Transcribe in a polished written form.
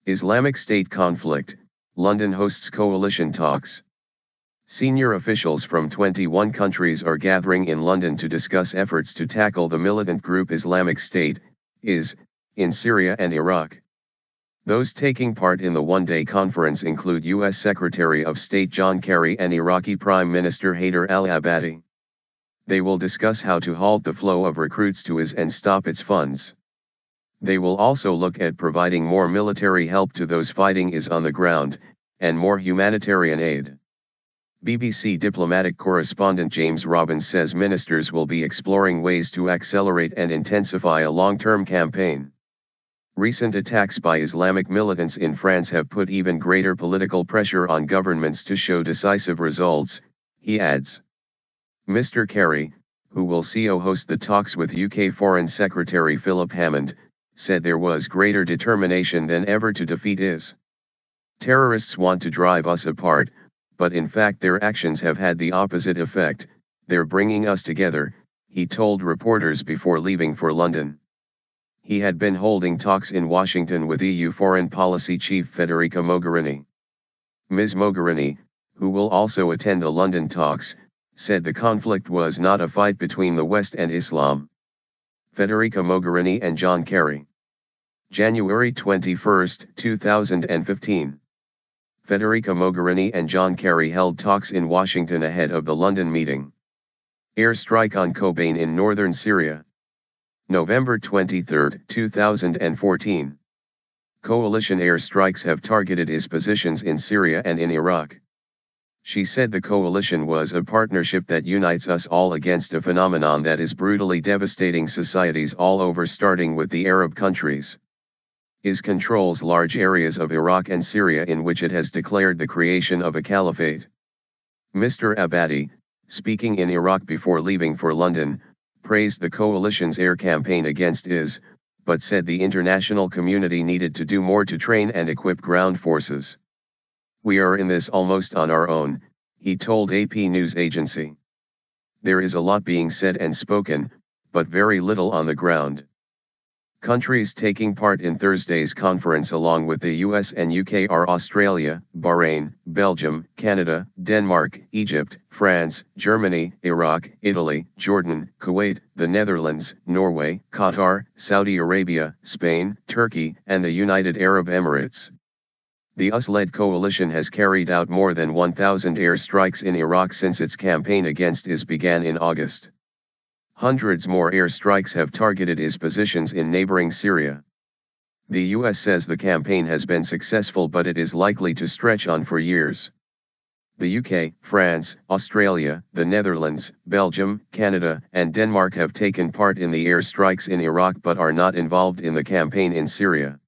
Islamic State conflict, London hosts coalition talks. Senior officials from 21 countries are gathering in London to discuss efforts to tackle the militant group Islamic State, IS, in Syria and Iraq. Those taking part in the one-day conference include U.S. Secretary of State John Kerry and Iraqi Prime Minister Haider al-Abadi. They will discuss how to halt the flow of recruits to IS and stop its funds. They will also look at providing more military help to those fighting IS on the ground, and more humanitarian aid. BBC diplomatic correspondent James Robbins says ministers will be exploring ways to accelerate and intensify a long-term campaign. Recent attacks by Islamic militants in France have put even greater political pressure on governments to show decisive results, he adds. Mr. Kerry, who will host the talks with UK Foreign Secretary Philip Hammond, said there was greater determination than ever to defeat IS. Terrorists want to drive us apart, but in fact their actions have had the opposite effect. They're bringing us together, he told reporters before leaving for London. He had been holding talks in Washington with EU Foreign Policy Chief Federica Mogherini. Ms. Mogherini, who will also attend the London talks, said the conflict was not a fight between the West and Islam. Federica Mogherini and John Kerry. January 21, 2015. Federica Mogherini and John Kerry held talks in Washington ahead of the London meeting. Airstrike on Kobane in northern Syria. November 23, 2014. Coalition airstrikes have targeted IS positions in Syria and in Iraq. She said the coalition was a partnership that unites us all against a phenomenon that is brutally devastating societies all over, starting with the Arab countries. IS controls large areas of Iraq and Syria in which it has declared the creation of a caliphate. Mr. Abadi, speaking in Iraq before leaving for London, praised the coalition's air campaign against IS, but said the international community needed to do more to train and equip ground forces. We are in this almost on our own, he told AP news agency. There is a lot being said and spoken, but very little on the ground. Countries taking part in Thursday's conference along with the US and UK are Australia, Bahrain, Belgium, Canada, Denmark, Egypt, France, Germany, Iraq, Italy, Jordan, Kuwait, the Netherlands, Norway, Qatar, Saudi Arabia, Spain, Turkey, and the United Arab Emirates. The US-led coalition has carried out more than 1,000 airstrikes in Iraq since its campaign against IS began in August. Hundreds more airstrikes have targeted IS positions in neighboring Syria. The US says the campaign has been successful, but it is likely to stretch on for years. The UK, France, Australia, the Netherlands, Belgium, Canada, and Denmark have taken part in the airstrikes in Iraq but are not involved in the campaign in Syria.